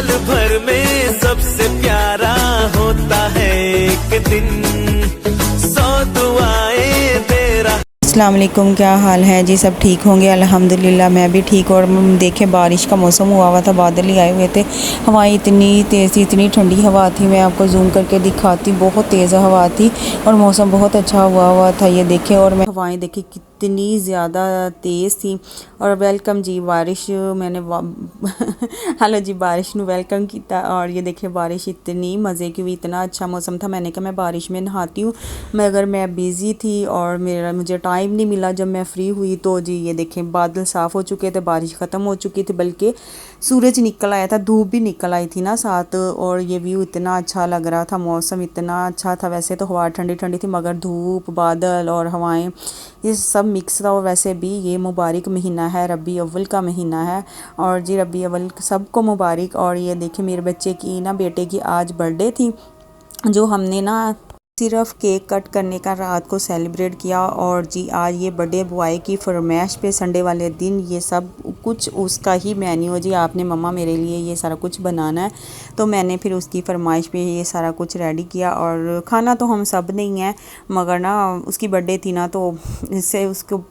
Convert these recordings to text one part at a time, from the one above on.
साल भर में सबसे प्यारा होता है एक दिन, 100 दुआएं दे रहा। अस्सलाम वालेकुम, क्या हाल है जी? सब ठीक होंगे अल्हम्दुलिल्लाह, मैं भी ठीक। और देखें बारिश का मौसम हुआ था, बादल ही आए हुए थे, हवाएं इतनी तेज़ थी, इतनी ठंडी हवा थी। मैं आपको जूम करके दिखाती, बहुत तेज़ हवा थी और मौसम बहुत अच्छा हुआ था। ये देखें, और मैं हवाएं देखें कितनी ज़्यादा तेज़ थी। और वेलकम जी बारिश, मैंने हेलो जी बारिश ਨੂੰ वेलकम किया। और ये देखिए बारिश इतनी मज़े की हुई, इतना अच्छा मौसम था। मैंने कहा मैं बारिश में नहाती हूँ, मगर मैं बिज़ी थी और मुझे टाइम नहीं मिला। जब मैं फ्री हुई तो जी ये देखें बादल साफ़ हो चुके थे, बारिश ख़त्म हो चुकी थी, बल्कि सूरज निकल आया था, धूप भी निकल आई थी ना साथ। और ये व्यू इतना अच्छा लग रहा था, मौसम इतना अच्छा था। वैसे तो हवा ठंडी ठंडी थी, मगर धूप, बादल और हवाएं ये सब मिक्स था। और वैसे भी ये मुबारक महीना है, रबी अव्वल का महीना है। और जी रबी अव्वल सबको मुबारक। और ये देखिए मेरे बच्चे की ना, बेटे की आज बर्थडे थी, जो हमने ना सिर्फ केक कट करने का रात को सेलिब्रेट किया। और जी आज ये बर्थडे बॉय की फरमाइश पे संडे वाले दिन ये सब कुछ उसका ही मेन्यू जी, आपने मम्मा मेरे लिए ये सारा कुछ बनाना है। तो मैंने फिर उसकी फरमाइश पे ये सारा कुछ रेडी किया। और खाना तो हम सब नहीं है, मगर ना उसकी बर्थडे थी ना, तो इससे उसको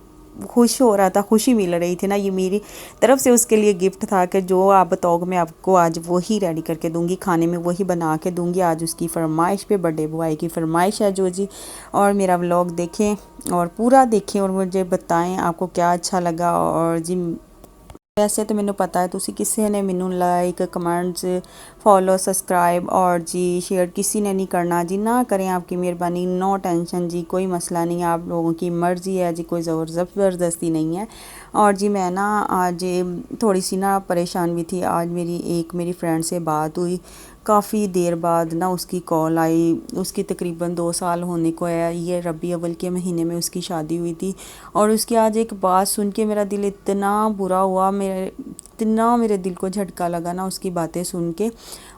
खुश हो रहा था, खुशी मिल रही थी ना। ये मेरी तरफ से उसके लिए गिफ्ट था कि जो आप बताओगे मैं आपको आज वही रेडी करके दूंगी, खाने में वही बना के दूंगी। आज उसकी फरमाइश पे, बर्थडे बॉय की फरमाइश है जो जी। और मेरा व्लॉग देखें और पूरा देखें और मुझे बताएं आपको क्या अच्छा लगा। और जी वैसे तो मैंने पता है तुसी किसी ने मैनू लाइक, कमेंट्स, फॉलो, सब्सक्राइब और जी शेयर किसी ने नहीं करना जी, ना करें, आपकी मेहरबानी, नो टेंशन जी, कोई मसला नहीं, आप लोगों की मर्ज़ी है जी, कोई ज़बरदस्ती नहीं है। और जी मैं ना आज थोड़ी सी ना परेशान भी थी। आज मेरी फ्रेंड से बात हुई, काफ़ी देर बाद ना उसकी कॉल आई। उसकी तकरीबन 2 साल होने को है, ये रबी अव्वल के महीने में उसकी शादी हुई थी। और उसकी आज एक बात सुन के मेरा दिल इतना बुरा हुआ, इतना मेरे दिल को झटका लगा ना उसकी बातें सुन के।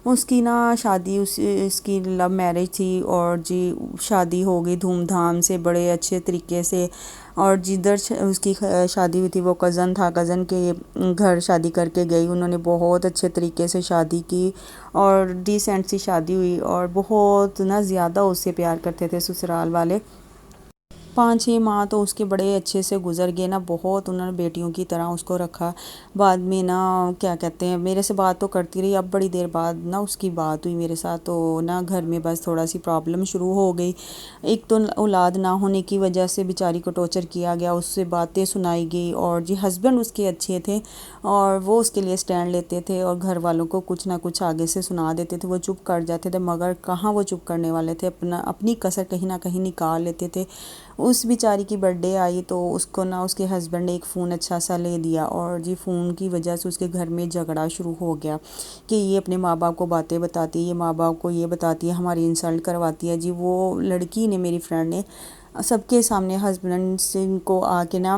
उसकी ना शादी उसकी लव मैरिज थी और जी शादी हो गई धूमधाम से, बड़े अच्छे तरीके से। और जिधर उसकी शादी हुई थी वो कज़न था, कज़न के घर शादी करके गई। उन्होंने बहुत अच्छे तरीके से शादी की और डिसेंट सी शादी हुई। और बहुत ना ज़्यादा उससे प्यार करते थे ससुराल वाले। 5-6 माह तो उसके बड़े अच्छे से गुजर गए ना, बहुत उन्होंने बेटियों की तरह उसको रखा। बाद में ना क्या कहते हैं, मेरे से बात तो करती रही, अब बड़ी देर बाद ना उसकी बात हुई मेरे साथ, तो ना घर में बस थोड़ा सी प्रॉब्लम शुरू हो गई। एक तो औलाद ना होने की वजह से बेचारी को टॉर्चर किया गया, उससे बातें सुनाई गई। और जी हस्बैंड उसके अच्छे थे और वो उसके लिए स्टैंड लेते थे और घर वालों को कुछ ना कुछ आगे से सुना देते थे, वो चुप कर जाते थे, मगर कहाँ वो चुप करने वाले थे, अपनी कसर कहीं ना कहीं निकाल लेते थे। उस बेचारी की बर्थडे आई तो उसको ना उसके हस्बैंड ने एक फ़ोन अच्छा सा ले दिया। और जी फ़ोन की वजह से उसके घर में झगड़ा शुरू हो गया कि ये अपने माँ बाप को बातें बताती है, ये माँ बाप को ये बताती है, हमारी इंसल्ट करवाती है जी। वो लड़की ने, मेरी फ्रेंड ने सबके सामने हस्बैंड से को आके ना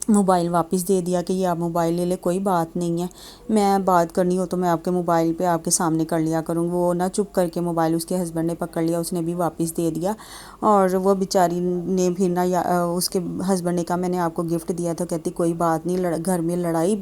मोबाइल वापस दे दिया कि ये आप मोबाइल ले ले, कोई बात नहीं है, मैं बात करनी हो तो मैं आपके मोबाइल पे आपके सामने कर लिया करूँगी। वो ना चुप करके मोबाइल उसके हस्बैंड ने पकड़ लिया, उसने भी वापस दे दिया। और वो बेचारी ने भी ना उसके हस्बैंड ने कहा मैंने आपको गिफ्ट दिया था, कहती कोई बात नहीं, घर में लड़ाई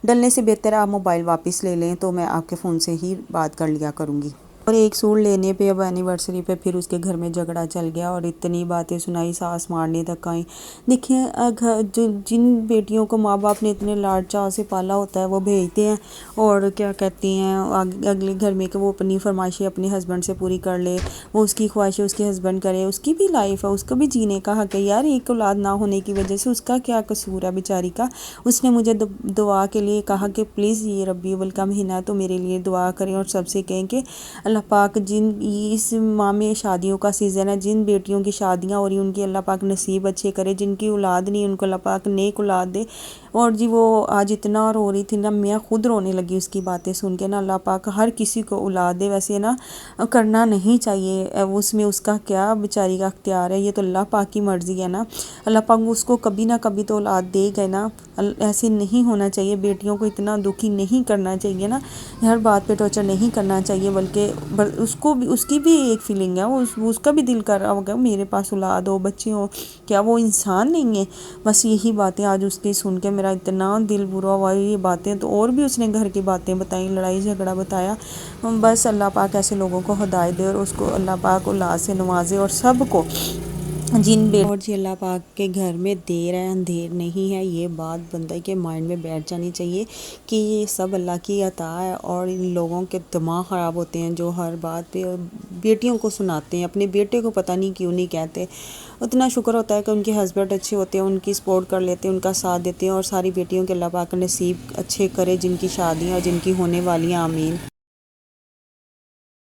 डलने से बेहतर है आप मोबाइल वापस ले लें, तो मैं आपके फ़ोन से ही बात कर लिया करूँगी। और एक सूट लेने पे, अब एनिवर्सरी पे फिर उसके घर में झगड़ा चल गया और इतनी बातें सुनाई, सास मारने तक आई। देखिए जो जिन बेटियों को माँ बाप ने इतने लाड चाव से पाला होता है वो भेजते हैं और क्या कहती हैं अगले घर में कि वो अपनी फरमाइशें अपने हस्बैंड से पूरी कर ले, वो उसकी ख्वाहिशें उसके हस्बैंड करे। उसकी भी लाइफ है, उसको भी जीने का हक है यार, एक औलाद ना होने की वजह से उसका क्या कसूर है बेचारी का। उसने मुझे दुआ के लिए कहा कि प्लीज़ ये रबी अव्वल का महीना है तो मेरे लिए दुआ करें और सबसे कहें कि अल्लाह पाक जिन इस माह में शादियों का सीज़न है, जिन बेटियों की शादियां हो रही उनकी अल्लाह पाक नसीब अच्छे करे, जिनकी औलाद नहीं उनको अल्लाह पाक नेक औलाद दे। और जी वो आज इतना रो रही थी ना, मैं खुद रोने लगी उसकी बातें सुन के ना। अल्लाह पाक हर किसी को औलाद दे, वैसे ना करना नहीं चाहिए, उसमें उसका क्या बेचारी का अख्तियार है, ये तो अल्लाह पाक की मर्ज़ी है ना। अल्लाह पाक उसको कभी ना कभी तो औलाद देगा ना। ایسے نہیں ہونا چاہیے، بیٹیوں کو اتنا دکھی نہیں کرنا چاہیے نا، ہر بات پہ ٹارچر نہیں کرنا چاہیے، بلکہ اس کی بھی ایک فیلنگ ہے، اس کا بھی دل کر رہا ہوگا میرے پاس اولاد ہو، بچے ہوں، کیا وہ انسان نہیں ہے؟ بس یہی باتیں آج اس کی سن کے میرا اتنا دل برا ہوا، یہ باتیں تو اور بھی اس نے گھر کی باتیں بتائیں، لڑائی جھگڑا بتایا۔ بس اللہ پاک ایسے لوگوں کو ہدایت دے، اور اس کو اللہ پاک اولاد سے نوازے، اور سب کو اور جی اللہ پاک کے گھر میں دیر ہے اندھیر نہیں ہے، یہ بات بندہ کے مائنڈ میں بیٹھ جانی چاہیے کہ یہ سب اللہ کی عطا ہے، اور ان لوگوں کے دماغ خراب ہوتے ہیں جو ہر بات پہ بیٹیوں کو سناتے ہیں، اپنے بیٹے کو پتہ نہیں کیوں نہیں کہتے۔ اتنا شکر ہوتا ہے کہ ان کے ہسبینڈ اچھے ہوتے ہیں، ان کی سپورٹ کر لیتے ہیں، ان کا ساتھ دیتے ہیں، اور ساری بیٹیوں کے اللہ پاک نصیب اچھے کرے جن کی شادیاں اور جن کی ہونے والی ہیں، آمین۔